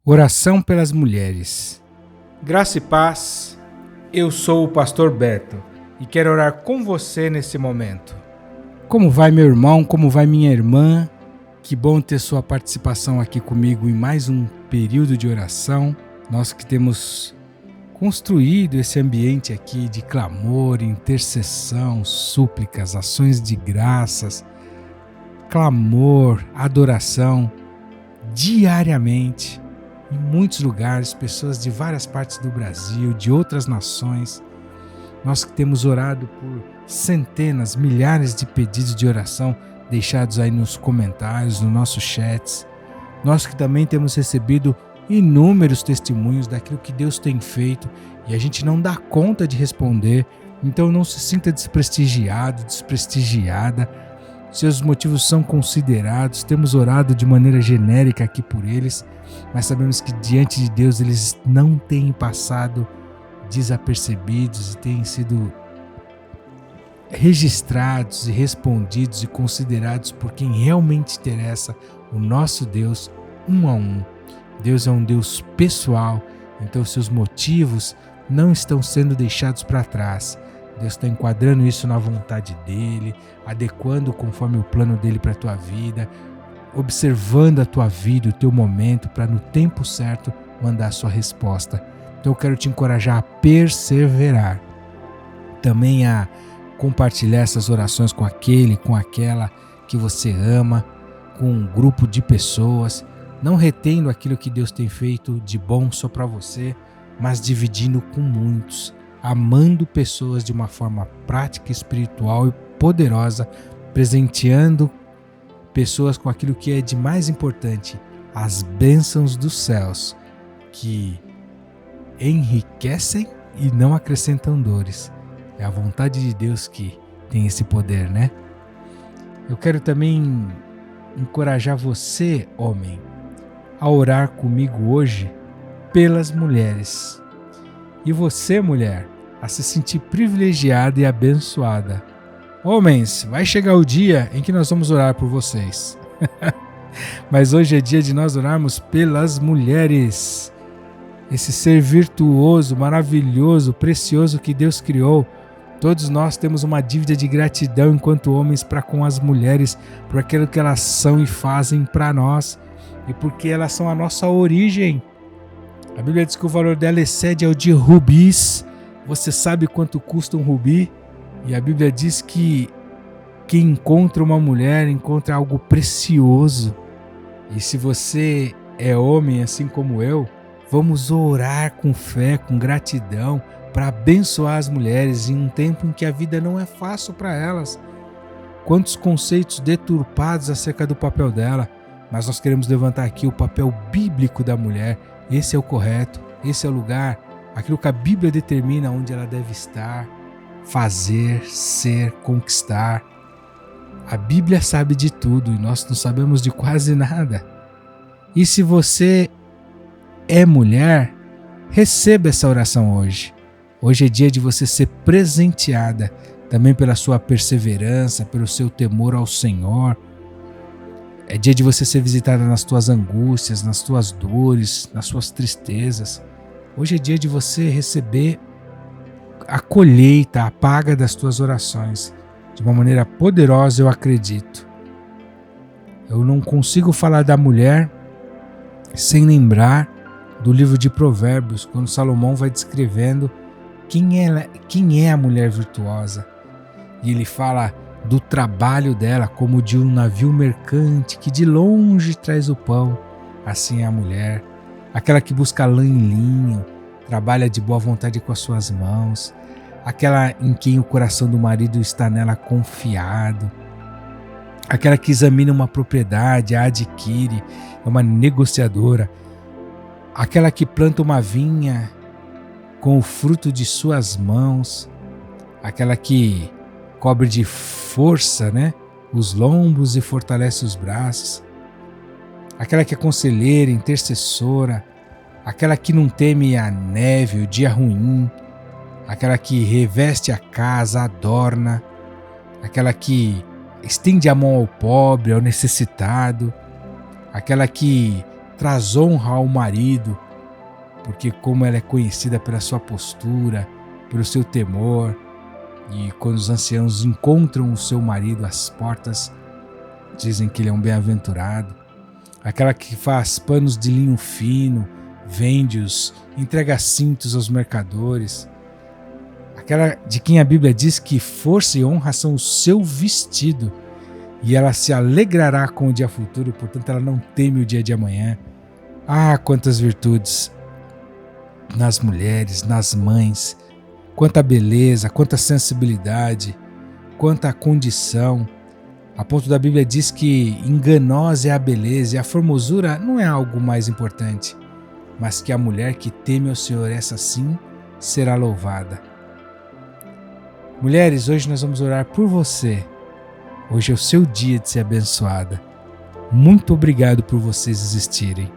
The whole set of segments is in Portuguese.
Oração pelas mulheres. Graça e paz, eu sou o pastor Beto e quero orar com você nesse momento. Como vai, meu irmão? Como vai, minha irmã? Que bom ter sua participação aqui comigo em mais um período de oração. Nós que temos construído esse ambiente aqui de clamor, intercessão, súplicas, ações de graças, clamor, adoração, diariamente. Em muitos lugares, pessoas de várias partes do Brasil, de outras nações. Nós que temos orado por centenas, milhares de pedidos de oração deixados aí nos comentários, nos nossos chats. Nós que também temos recebido inúmeros testemunhos daquilo que Deus tem feito e a gente não dá conta de responder. Então não se sinta desprestigiado, desprestigiada. Seus motivos são considerados, temos orado de maneira genérica aqui por eles, mas sabemos que diante de Deus eles não têm passado desapercebidos e têm sido registrados e respondidos e considerados por quem realmente interessa, o nosso Deus, um a um. Deus é um Deus pessoal, então seus motivos não estão sendo deixados para trás. Deus está enquadrando isso na vontade dele, adequando conforme o plano dele para a tua vida, observando a tua vida, o teu momento, para no tempo certo mandar a sua resposta. Então eu quero te encorajar a perseverar, também a compartilhar essas orações com aquele, com aquela que você ama, com um grupo de pessoas, não retendo aquilo que Deus tem feito de bom só para você, mas dividindo com muitos, amando pessoas de uma forma prática, espiritual e poderosa, presenteando pessoas com aquilo que é de mais importante, as bênçãos dos céus, que enriquecem e não acrescentam dores. É a vontade de Deus que tem esse poder, né? Eu quero também encorajar você, homem, a orar comigo hoje pelas mulheres. E você, mulher, a se sentir privilegiada e abençoada. Homens, vai chegar o dia em que nós vamos orar por vocês. Mas hoje é dia de nós orarmos pelas mulheres. Esse ser virtuoso, maravilhoso, precioso que Deus criou. Todos nós temos uma dívida de gratidão enquanto homens para com as mulheres, por aquilo que elas são e fazem para nós e porque elas são a nossa origem. A Bíblia diz que o valor dela excede ao de rubis. Você sabe quanto custa um rubi? E a Bíblia diz que quem encontra uma mulher encontra algo precioso. E se você é homem assim como eu, vamos orar com fé, com gratidão, para abençoar as mulheres em um tempo em que a vida não é fácil para elas. Quantos conceitos deturpados acerca do papel dela, mas nós queremos levantar aqui o papel bíblico da mulher. Esse é o correto, esse é o lugar, aquilo que a Bíblia determina onde ela deve estar, fazer, ser, conquistar. A Bíblia sabe de tudo e nós não sabemos de quase nada. E se você é mulher, receba essa oração hoje. Hoje é dia de você ser presenteada também pela sua perseverança, pelo seu temor ao Senhor. É dia de você ser visitada nas tuas angústias, nas tuas dores, nas suas tristezas. Hoje é dia de você receber a colheita, a paga das tuas orações. De uma maneira poderosa, eu acredito. Eu não consigo falar da mulher sem lembrar do livro de Provérbios, quando Salomão vai descrevendo quem é a mulher virtuosa. E ele fala do trabalho dela como de um navio mercante que de longe traz o pão. Assim é a mulher, aquela que busca lã e linho, trabalha de boa vontade com as suas mãos, aquela em quem o coração do marido está nela confiado, aquela que examina uma propriedade, a adquire, é uma negociadora, aquela que planta uma vinha com o fruto de suas mãos, aquela que cobre de força, os lombos e fortalece os braços, aquela que é conselheira, intercessora, aquela que não teme a neve, o dia ruim, aquela que reveste a casa, adorna, aquela que estende a mão ao pobre, ao necessitado, aquela que traz honra ao marido, porque como ela é conhecida pela sua postura, pelo seu temor, e quando os anciãos encontram o seu marido às portas, dizem que ele é um bem-aventurado. Aquela que faz panos de linho fino, vende-os, entrega cintos aos mercadores. Aquela de quem a Bíblia diz que força e honra são o seu vestido, e ela se alegrará com o dia futuro, portanto ela não teme o dia de amanhã. Ah, quantas virtudes nas mulheres, nas mães, quanta beleza, quanta sensibilidade, quanta condição. A ponto da Bíblia diz que enganosa é a beleza e a formosura não é algo mais importante, mas que a mulher que teme ao Senhor, essa sim será louvada. Mulheres, hoje nós vamos orar por você. Hoje é o seu dia de ser abençoada. Muito obrigado por vocês existirem.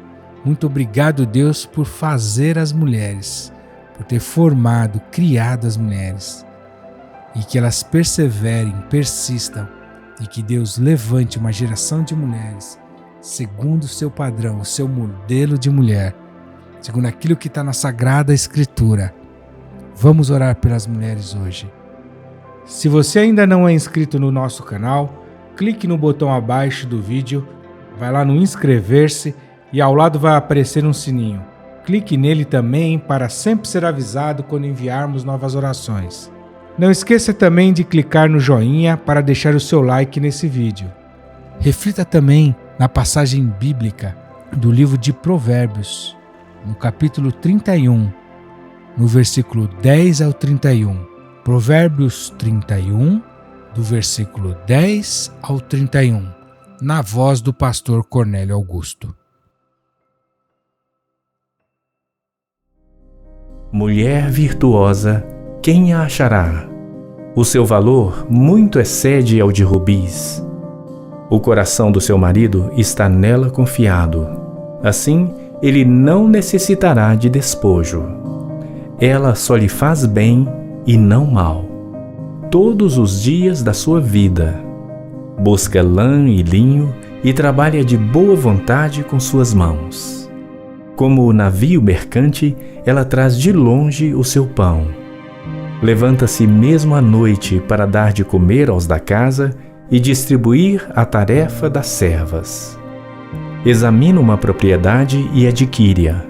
Muito obrigado, Deus, por fazer as mulheres, por ter formado, criado as mulheres. E que elas perseverem, persistam, e que Deus levante uma geração de mulheres segundo o seu padrão, o seu modelo de mulher, segundo aquilo que está na Sagrada Escritura. Vamos orar pelas mulheres hoje. Se você ainda não é inscrito no nosso canal, clique no botão abaixo do vídeo, vai lá no inscrever-se e ao lado vai aparecer um sininho. Clique nele também para sempre ser avisado quando enviarmos novas orações. Não esqueça também de clicar no joinha para deixar o seu like nesse vídeo. Reflita também na passagem bíblica do livro de Provérbios, no capítulo 31, no versículo 10 ao 31. Provérbios 31, do versículo 10 ao 31, na voz do pastor Cornélio Augusto. Mulher virtuosa, quem a achará? O seu valor muito excede ao de rubis. O coração do seu marido está nela confiado. Assim, ele não necessitará de despojo. Ela só lhe faz bem e não mal, todos os dias da sua vida. Busca lã e linho e trabalha de boa vontade com suas mãos. Como o navio mercante, ela traz de longe o seu pão. Levanta-se mesmo à noite para dar de comer aos da casa e distribuir a tarefa das servas. Examina uma propriedade e adquire-a.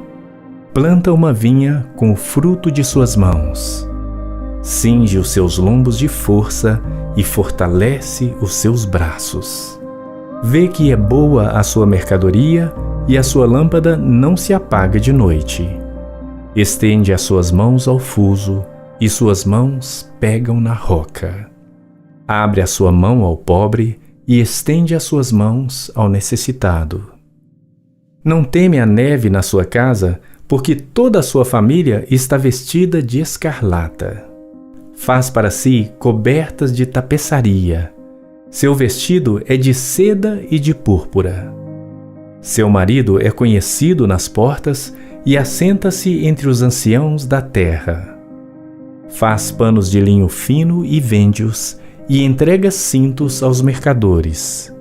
Planta uma vinha com o fruto de suas mãos. Cinge os seus lombos de força e fortalece os seus braços. Vê que é boa a sua mercadoria e a sua lâmpada não se apaga de noite. Estende as suas mãos ao fuso e suas mãos pegam na roca. Abre a sua mão ao pobre e estende as suas mãos ao necessitado. Não teme a neve na sua casa, porque toda a sua família está vestida de escarlata. Faz para si cobertas de tapeçaria. Seu vestido é de seda e de púrpura. Seu marido é conhecido nas portas e assenta-se entre os anciãos da terra. Faz panos de linho fino e vende-os, e entrega cintos aos mercadores.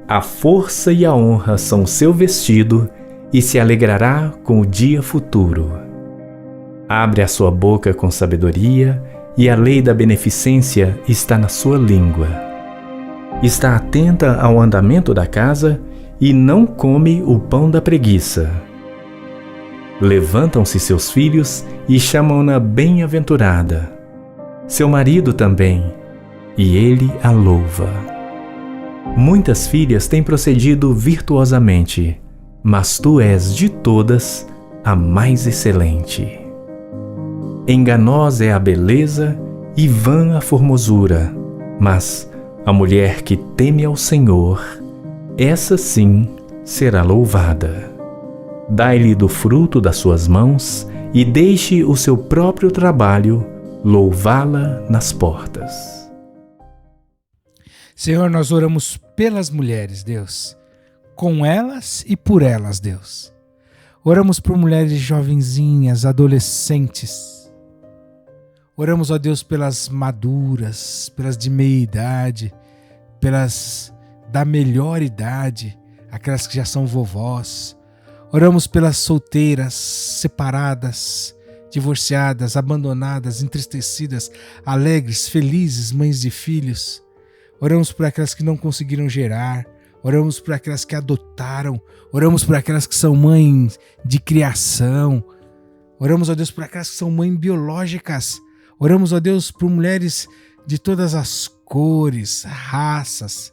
A força e a honra são o seu vestido, e se alegrará com o dia futuro. Abre a sua boca com sabedoria, e a lei da beneficência está na sua língua. Está atenta ao andamento da casa e não come o pão da preguiça. Levantam-se seus filhos e chamam-na bem-aventurada. Seu marido também, e ele a louva. Muitas filhas têm procedido virtuosamente, mas tu és de todas a mais excelente. Enganosa é a beleza e vã a formosura, mas a mulher que teme ao Senhor, essa sim será louvada. Dai-lhe do fruto das suas mãos e deixe o seu próprio trabalho louvá-la nas portas. Senhor, nós oramos pelas mulheres, Deus, com elas e por elas, Deus. Oramos por mulheres jovenzinhas, adolescentes. Oramos, ó Deus, pelas maduras, pelas de meia idade, pelas da melhor idade, aquelas que já são vovós. Oramos pelas solteiras, separadas, divorciadas, abandonadas, entristecidas, alegres, felizes, mães de filhos. Oramos por aquelas que não conseguiram gerar. Oramos por aquelas que adotaram. Oramos por aquelas que são mães de criação. Oramos, ó Deus, por aquelas que são mães biológicas. Oramos, ó Deus, por mulheres de todas as cores, raças.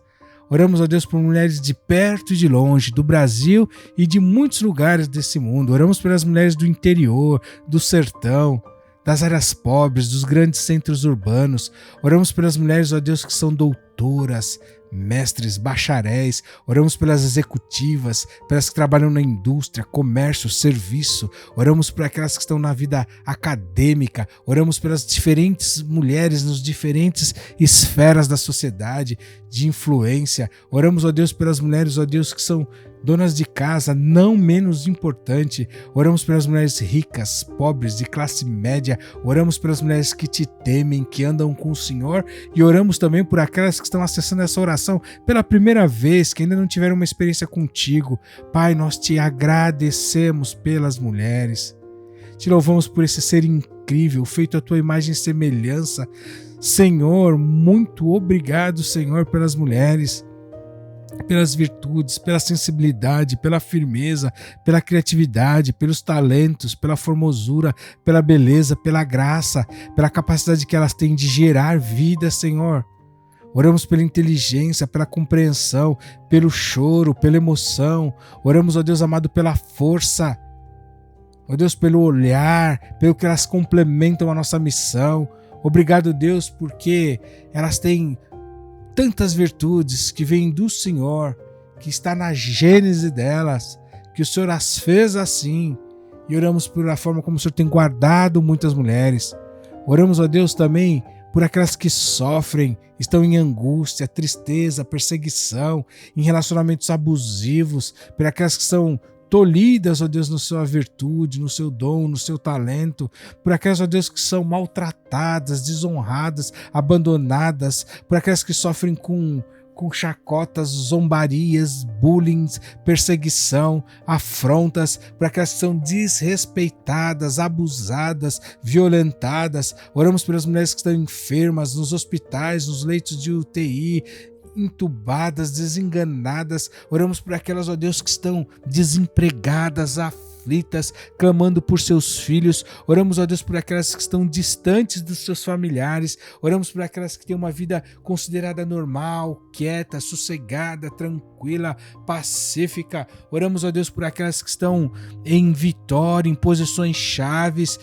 Oramos, ó Deus, por mulheres de perto e de longe, do Brasil e de muitos lugares desse mundo. Oramos pelas mulheres do interior, do sertão, das áreas pobres, dos grandes centros urbanos. Oramos pelas mulheres, ó Deus, que são doutoras, mestres, bacharéis. Oramos pelas executivas, pelas que trabalham na indústria, comércio, serviço. Oramos por aquelas que estão na vida acadêmica. Oramos pelas diferentes mulheres nas diferentes esferas da sociedade, de influência. Oramos, ó Deus, pelas mulheres, ó Deus, que são donas de casa, não menos importante. Oramos pelas mulheres ricas, pobres, de classe média. Oramos pelas mulheres que te temem, que andam com o Senhor. E oramos também por aquelas que estão acessando essa oração pela primeira vez, que ainda não tiveram uma experiência contigo. Pai, nós te agradecemos pelas mulheres. Te louvamos por esse ser incrível, feito à tua imagem e semelhança. Senhor, muito obrigado, Senhor, pelas mulheres, pelas virtudes, pela sensibilidade, pela firmeza, pela criatividade, pelos talentos, pela formosura, pela beleza, pela graça, pela capacidade que elas têm de gerar vida, Senhor. Oramos pela inteligência, pela compreensão, pelo choro, pela emoção. Oramos, ó Deus amado, pela força. Ó Deus, pelo olhar, pelo que elas complementam a nossa missão. Obrigado, Deus, porque elas têm tantas virtudes que vêm do Senhor, que está na gênese delas, que o Senhor as fez assim. E oramos pela forma como o Senhor tem guardado muitas mulheres. Oramos, ó Deus, também por aquelas que sofrem, estão em angústia, tristeza, perseguição, em relacionamentos abusivos, por aquelas que são tolhidas, ó Deus, na sua virtude, no seu dom, no seu talento, por aquelas, ó Deus, que são maltratadas, desonradas, abandonadas, por aquelas que sofrem com chacotas, zombarias, bullying, perseguição, afrontas, por aquelas que são desrespeitadas, abusadas, violentadas. Oramos pelas mulheres que estão enfermas, nos hospitais, nos leitos de UTI, entubadas, desenganadas. Oramos por aquelas, ó Deus, que estão desempregadas, aflitas, clamando por seus filhos. Oramos, ó Deus, por aquelas que estão distantes dos seus familiares. Oramos por aquelas que têm uma vida considerada normal, quieta, sossegada, tranquila, pacífica. Oramos, ó Deus, por aquelas que estão em vitória, em posições chaves,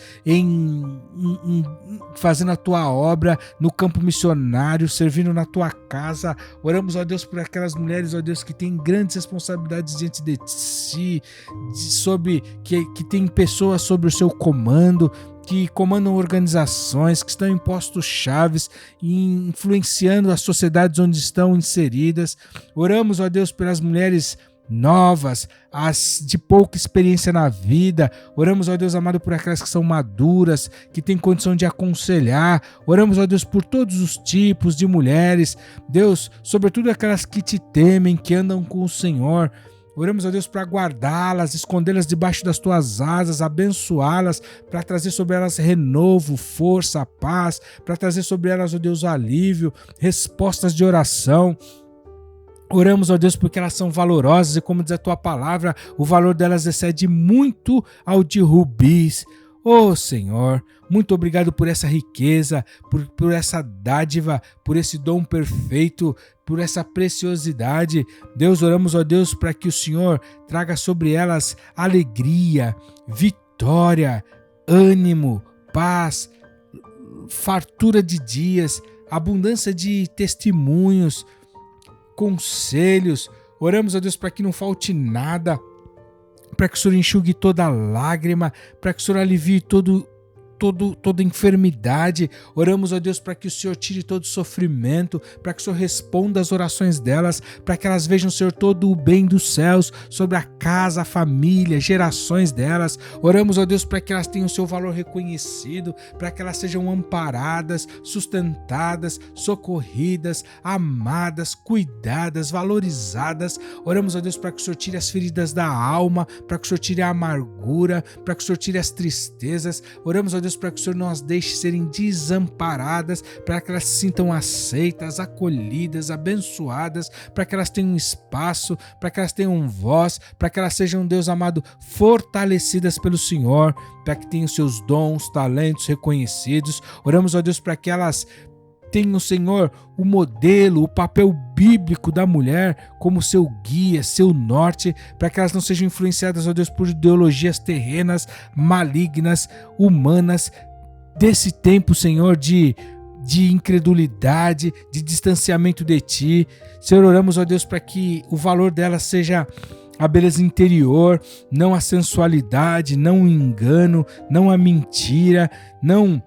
fazendo a tua obra no campo missionário, servindo na tua casa. Oramos, ó Deus, por aquelas mulheres, ó Deus, que têm grandes responsabilidades diante de ti, que tem pessoas sob o seu comando, que comandam organizações, que estão em postos chaves, influenciando as sociedades onde estão inseridas. Oramos, ó Deus, pelas mulheres novas, as de pouca experiência na vida. Oramos, ó Deus amado, por aquelas que são maduras, que têm condição de aconselhar. Oramos, ó Deus, por todos os tipos de mulheres, Deus, sobretudo aquelas que te temem, que andam com o Senhor. Oramos, ó Deus, para guardá-las, escondê-las debaixo das tuas asas, abençoá-las, para trazer sobre elas renovo, força, paz, para trazer sobre elas, ó Deus, alívio, respostas de oração. Oramos, ó Deus, porque elas são valorosas e, como diz a tua palavra, o valor delas excede muito ao de rubis. Ô Senhor, muito obrigado por essa riqueza, por essa dádiva, por esse dom perfeito, por essa preciosidade. Deus, oramos, ó Deus, para que o Senhor traga sobre elas alegria, vitória, ânimo, paz, fartura de dias, abundância de testemunhos, conselhos. Oramos, ó Deus, para que não falte nada, para que o Senhor enxugue toda lágrima, para que o Senhor alivie todo toda enfermidade. Oramos, ó Deus, para que o Senhor tire todo sofrimento, para que o Senhor responda às orações delas, para que elas vejam, Senhor, todo o bem dos céus sobre a casa, a família, gerações delas. Oramos, ó Deus, para que elas tenham o seu valor reconhecido, para que elas sejam amparadas, sustentadas, socorridas, amadas, cuidadas, valorizadas. Oramos, ó Deus, para que o Senhor tire as feridas da alma, para que o Senhor tire a amargura, para que o Senhor tire as tristezas. Oramos, ó Deus, para que o Senhor não as deixe serem desamparadas, para que elas se sintam aceitas, acolhidas, abençoadas, para que elas tenham espaço, para que elas tenham voz, para que elas sejam, Deus amado, fortalecidas pelo Senhor, para que tenham seus dons, talentos reconhecidos. Oramos, ó Deus, para que elas tenham, Senhor, o modelo, o papel bíblico da mulher como seu guia, seu norte, para que elas não sejam influenciadas, ó Deus, por ideologias terrenas, malignas, humanas, desse tempo, Senhor, de incredulidade, de distanciamento de Ti. Senhor, oramos, ó Deus, para que o valor delas seja a beleza interior, não a sensualidade, não o engano, não a mentira, não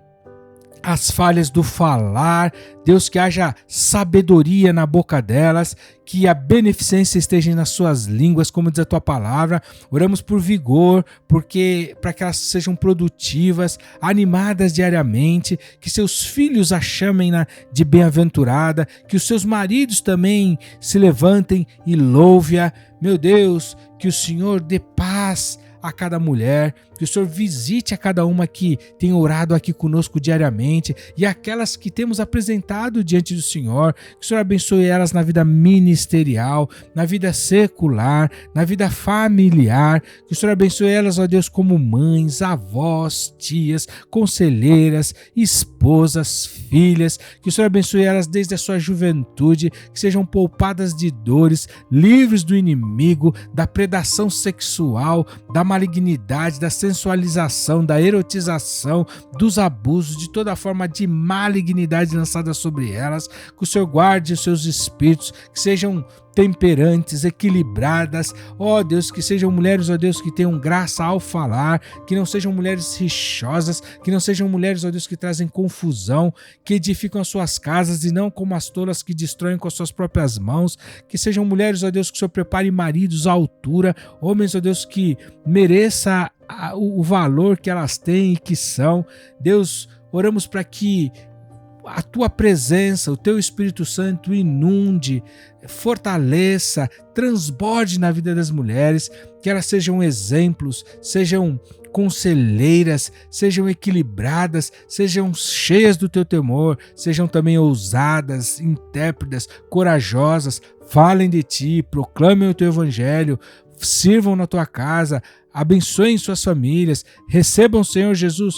as falhas do falar. Deus, que haja sabedoria na boca delas, que a beneficência esteja nas suas línguas, como diz a tua palavra. Oramos por vigor, para que elas sejam produtivas, animadas diariamente, que seus filhos a chamem de bem-aventurada, que os seus maridos também se levantem e louve-a. Meu Deus, que o Senhor dê paz a cada mulher, que o Senhor visite a cada uma que tem orado aqui conosco diariamente e aquelas que temos apresentado diante do Senhor, que o Senhor abençoe elas na vida ministerial, na vida secular, na vida familiar, que o Senhor abençoe elas, ó Deus, como mães, avós, tias, conselheiras, esposas, filhas, que o Senhor abençoe elas desde a sua juventude, que sejam poupadas de dores, livres do inimigo, da predação sexual, da malignidade, da sensualização, da erotização, dos abusos, de toda forma de malignidade lançada sobre elas. Que o Senhor guarde os seus espíritos, que sejam temperantes, equilibradas, ó Deus, que sejam mulheres, ó Deus, que tenham graça ao falar, que não sejam mulheres rixosas, que não sejam mulheres, ó Deus, que trazem confusão, que edificam as suas casas e não como as tolas que destroem com as suas próprias mãos, que sejam mulheres, ó Deus, que o Senhor prepare maridos à altura, homens, ó Deus, que mereça o valor que elas têm e que são. Deus, oramos para que a tua presença, o teu Espírito Santo inunde, fortaleça, transborde na vida das mulheres, que elas sejam exemplos, sejam conselheiras, sejam equilibradas, sejam cheias do teu temor, sejam também ousadas, intérpretas, corajosas, falem de ti, proclamem o teu evangelho, sirvam na tua casa, abençoem suas famílias, recebam, Senhor Jesus,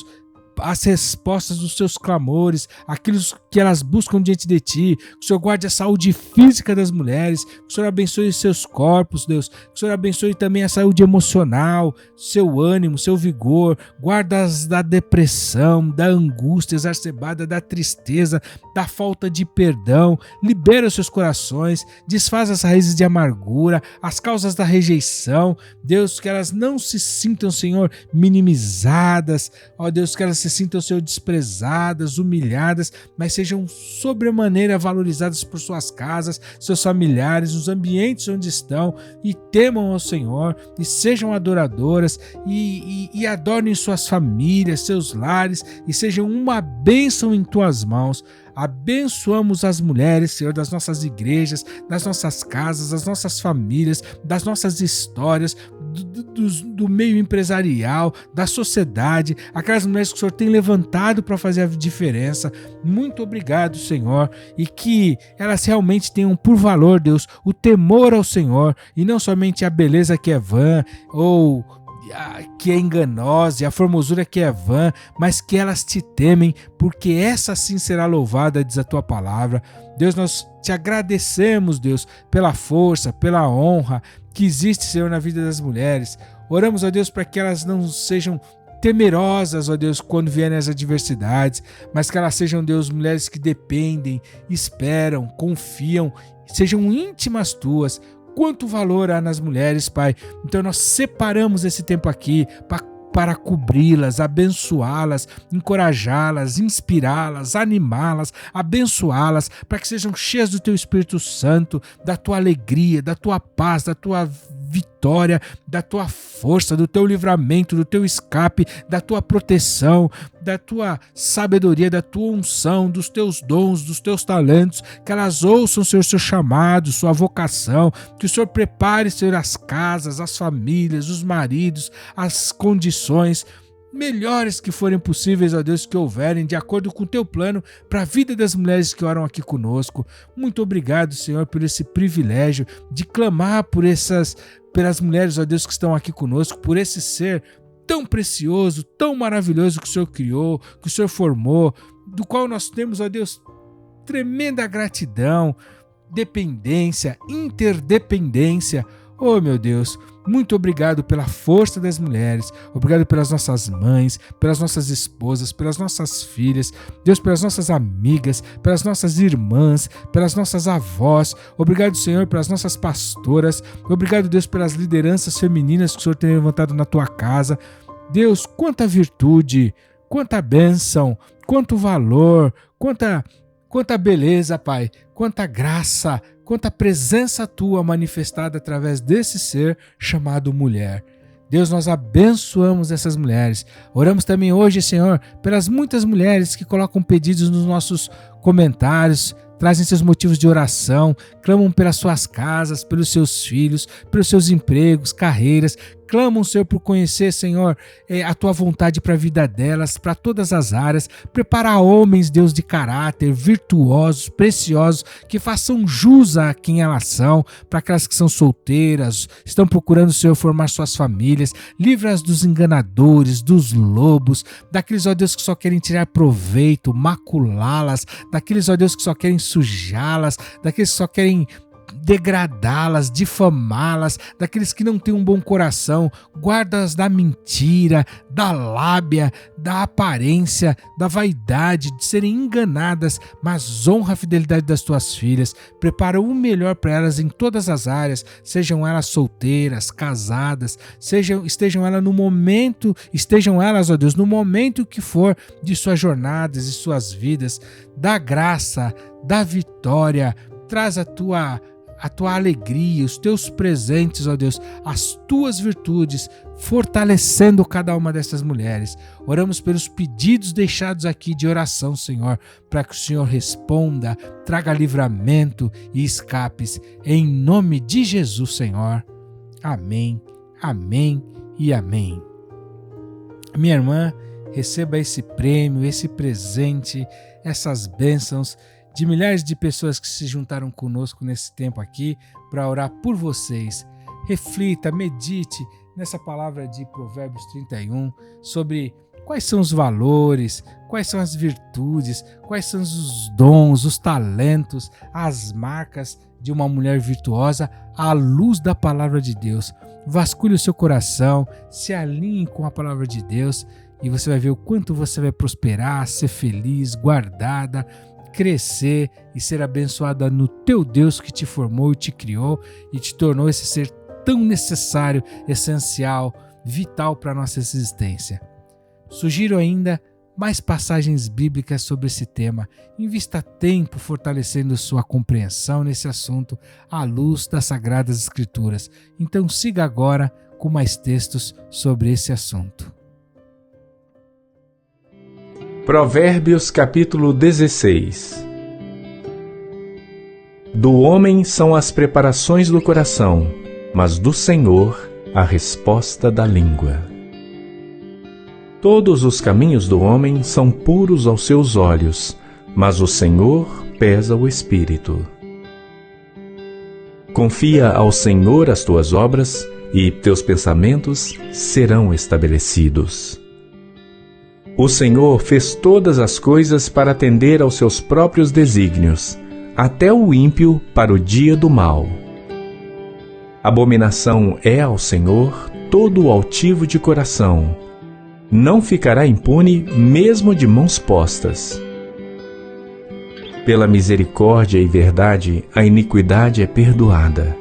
as respostas dos seus clamores, aquilo que elas buscam diante de ti. Que o Senhor guarde a saúde física das mulheres, que o Senhor abençoe os seus corpos, Deus, que o Senhor abençoe também a saúde emocional, seu ânimo, seu vigor, guarda-as da depressão, da angústia exacerbada, da tristeza, da falta de perdão, libera os seus corações, desfaz as raízes de amargura, as causas da rejeição, Deus, que elas não se sintam, Senhor, minimizadas, ó Deus, que elas se sintam, Senhor, desprezadas, humilhadas, mas sejam sobremaneira valorizadas por suas casas, seus familiares, os ambientes onde estão, e temam ao Senhor, e sejam adoradoras, e adorem suas famílias, seus lares, e sejam uma bênção em tuas mãos. Abençoamos as mulheres, Senhor, das nossas igrejas, das nossas casas, das nossas famílias, das nossas histórias, do meio empresarial, da sociedade, aquelas mulheres que o Senhor tem levantado para fazer a diferença. Muito obrigado, Senhor, e que elas realmente tenham por valor, Deus, o temor ao Senhor, e não somente a beleza que é vã, ou que é enganosa, e a formosura que é vã, mas que elas te temem, porque essa sim será louvada, diz a tua palavra. Deus, nós te agradecemos, Deus, pela força, pela honra que existe, Senhor, na vida das mulheres. Oramos, ó Deus, para que elas não sejam temerosas, ó Deus, quando vierem as adversidades, mas que elas sejam, Deus, mulheres que dependem, esperam, confiam, sejam íntimas tuas. Quanto valor há nas mulheres, Pai. Então nós separamos esse tempo aqui para para cobri-las, abençoá-las, encorajá-las, inspirá-las, animá-las, abençoá-las, para que sejam cheias do teu Espírito Santo, da tua alegria, da tua paz, da tua vitória, da tua força, do teu livramento, do teu escape, da tua proteção, da tua sabedoria, da tua unção, dos teus dons, dos teus talentos, que elas ouçam, Senhor, seu chamado, sua vocação, que o Senhor prepare, Senhor, as casas, as famílias, os maridos, as condições melhores que forem possíveis, ó Deus, que houverem, de acordo com o teu plano para a vida das mulheres que oram aqui conosco. Muito obrigado, Senhor, por esse privilégio de clamar pelas mulheres, ó Deus, que estão aqui conosco, por esse ser tão precioso, tão maravilhoso que o Senhor criou, que o Senhor formou, do qual nós temos, ó Deus, tremenda gratidão, dependência, interdependência. Oh, meu Deus, muito obrigado pela força das mulheres, obrigado pelas nossas mães, pelas nossas esposas, pelas nossas filhas, Deus, pelas nossas amigas, pelas nossas irmãs, pelas nossas avós, obrigado, Senhor, pelas nossas pastoras, obrigado, Deus, pelas lideranças femininas que o Senhor tem levantado na tua casa. Deus, quanta virtude, quanta bênção, quanto valor, quanta beleza, Pai, quanta graça, quanta presença tua manifestada através desse ser chamado mulher. Deus, nós abençoamos essas mulheres. Oramos também hoje, Senhor, pelas muitas mulheres que colocam pedidos nos nossos comentários, trazem seus motivos de oração, clamam pelas suas casas, pelos seus filhos, pelos seus empregos, carreiras, clamam, Senhor, por conhecer, Senhor, a tua vontade para a vida delas, para todas as áreas. Prepara homens, Deus, de caráter, virtuosos, preciosos, que façam jus a quem elas são, para aquelas que são solteiras, estão procurando, Senhor, formar suas famílias. Livra-as dos enganadores, dos lobos, daqueles, ó Deus, que só querem tirar proveito, maculá-las, daqueles, ó Deus, que só querem sujá-las, daqueles que só querem degradá-las, difamá-las, daqueles que não têm um bom coração. Guarda-as da mentira, da lábia, da aparência, da vaidade, de serem enganadas, mas honra a fidelidade das tuas filhas. Prepara o melhor para elas em todas as áreas, sejam elas solteiras, casadas, estejam elas, ó Deus, no momento que for de suas jornadas e suas vidas. Dá graça, dá vitória, traz a tua alegria, os teus presentes, ó Deus, as tuas virtudes, fortalecendo cada uma dessas mulheres. Oramos pelos pedidos deixados aqui de oração, Senhor, para que o Senhor responda, traga livramento e escapes, em nome de Jesus, Senhor. Amém, amém e amém. Minha irmã, receba esse prêmio, esse presente, essas bênçãos de milhares de pessoas que se juntaram conosco nesse tempo aqui para orar por vocês. Reflita, medite nessa palavra de Provérbios 31 sobre quais são os valores, quais são as virtudes, quais são os dons, os talentos, as marcas de uma mulher virtuosa à luz da palavra de Deus. Vasculhe o seu coração, se alinhe com a palavra de Deus e você vai ver o quanto você vai prosperar, ser feliz, guardada, crescer e ser abençoada no teu Deus que te formou e te criou e te tornou esse ser tão necessário, essencial, vital para a nossa existência. Sugiro ainda mais passagens bíblicas sobre esse tema. Invista tempo fortalecendo sua compreensão nesse assunto à luz das Sagradas Escrituras. Então siga agora com mais textos sobre esse assunto. Provérbios capítulo 16. Do homem são as preparações do coração, mas do Senhor a resposta da língua. Todos os caminhos do homem são puros aos seus olhos, mas o Senhor pesa o espírito. Confia ao Senhor as tuas obras, e teus pensamentos serão estabelecidos. O Senhor fez todas as coisas para atender aos seus próprios desígnios, até o ímpio para o dia do mal. Abominação é ao Senhor todo o altivo de coração. Não ficará impune mesmo de mãos postas. Pela misericórdia e verdade a iniquidade é perdoada,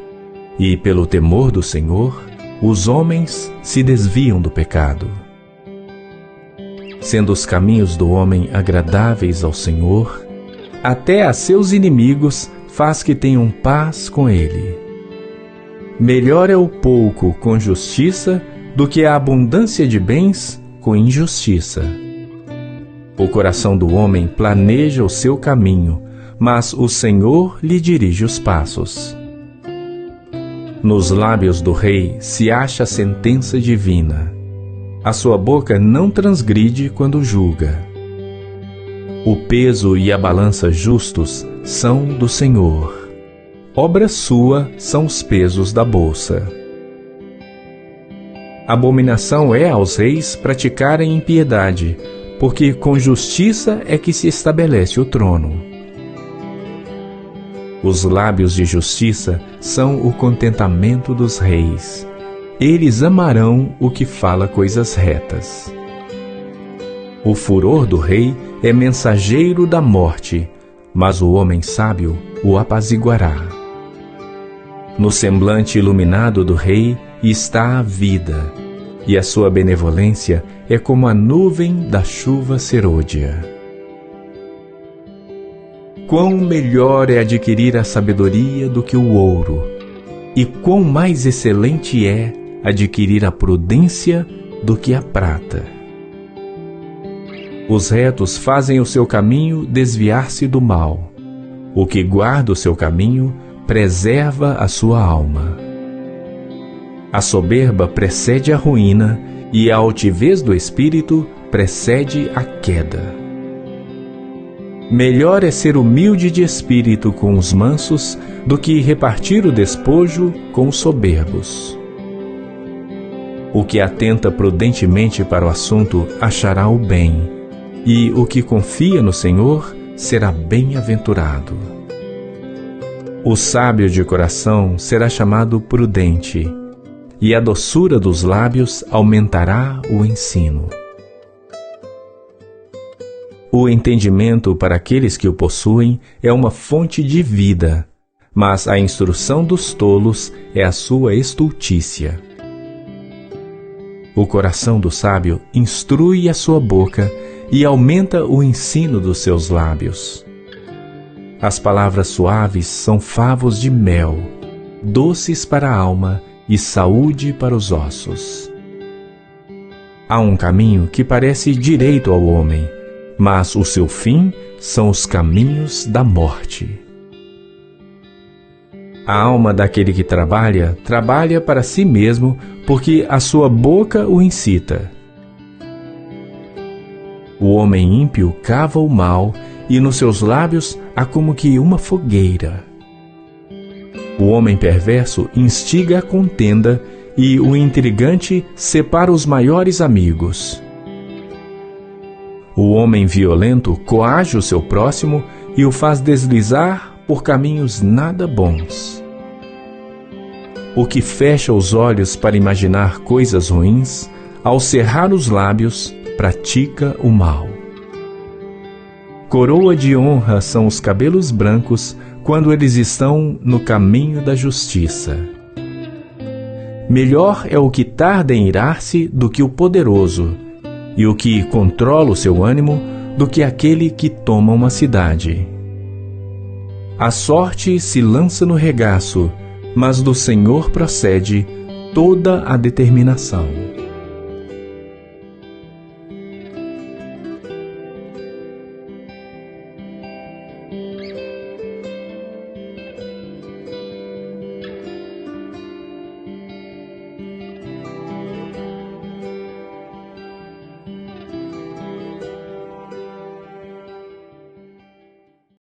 e pelo temor do Senhor os homens se desviam do pecado. sendo os caminhos do homem agradáveis ao Senhor, até a seus inimigos faz que tenham paz com ele. Melhor é o pouco com justiça do que a abundância de bens com injustiça. O coração do homem planeja o seu caminho, mas o Senhor lhe dirige os passos. Nos lábios do rei se acha a sentença divina. A sua boca não transgride quando julga. O peso e a balança justos são do Senhor. Obra sua são os pesos da bolsa. Abominação é aos reis praticarem impiedade, porque com justiça é que se estabelece o trono. Os lábios de justiça são o contentamento dos reis. Eles amarão o que fala coisas retas. O furor do rei é mensageiro da morte, mas o homem sábio o apaziguará. No semblante iluminado do rei está a vida, e a sua benevolência é como a nuvem da chuva serôdia. Quão melhor é adquirir a sabedoria do que o ouro, e quão mais excelente é adquirir a prudência do que a prata. Os retos fazem o seu caminho desviar-se do mal. O que guarda o seu caminho preserva a sua alma. A soberba precede a ruína, e a altivez do espírito precede a queda. Melhor é ser humilde de espírito com os mansos do que repartir o despojo com os soberbos. O que atenta prudentemente para o assunto achará o bem, e o que confia no Senhor será bem-aventurado. O sábio de coração será chamado prudente, e a doçura dos lábios aumentará o ensino. O entendimento para aqueles que o possuem é uma fonte de vida, mas a instrução dos tolos é a sua estultícia. O coração do sábio instrui a sua boca e aumenta o ensino dos seus lábios. As palavras suaves são favos de mel, doces para a alma e saúde para os ossos. Há um caminho que parece direito ao homem, mas o seu fim são os caminhos da morte. A alma daquele que trabalha para si mesmo, porque a sua boca o incita. O homem ímpio cava o mal, e nos seus lábios há como que uma fogueira. O homem perverso instiga a contenda, e o intrigante separa os maiores amigos. O homem violento coage o seu próximo e o faz deslizar por caminhos nada bons. O que fecha os olhos para imaginar coisas ruins, ao cerrar os lábios, pratica o mal. Coroa de honra são os cabelos brancos quando eles estão no caminho da justiça. Melhor é o que tarda em irar-se do que o poderoso, e o que controla o seu ânimo do que aquele que toma uma cidade. A sorte se lança no regaço, mas do Senhor procede toda a determinação.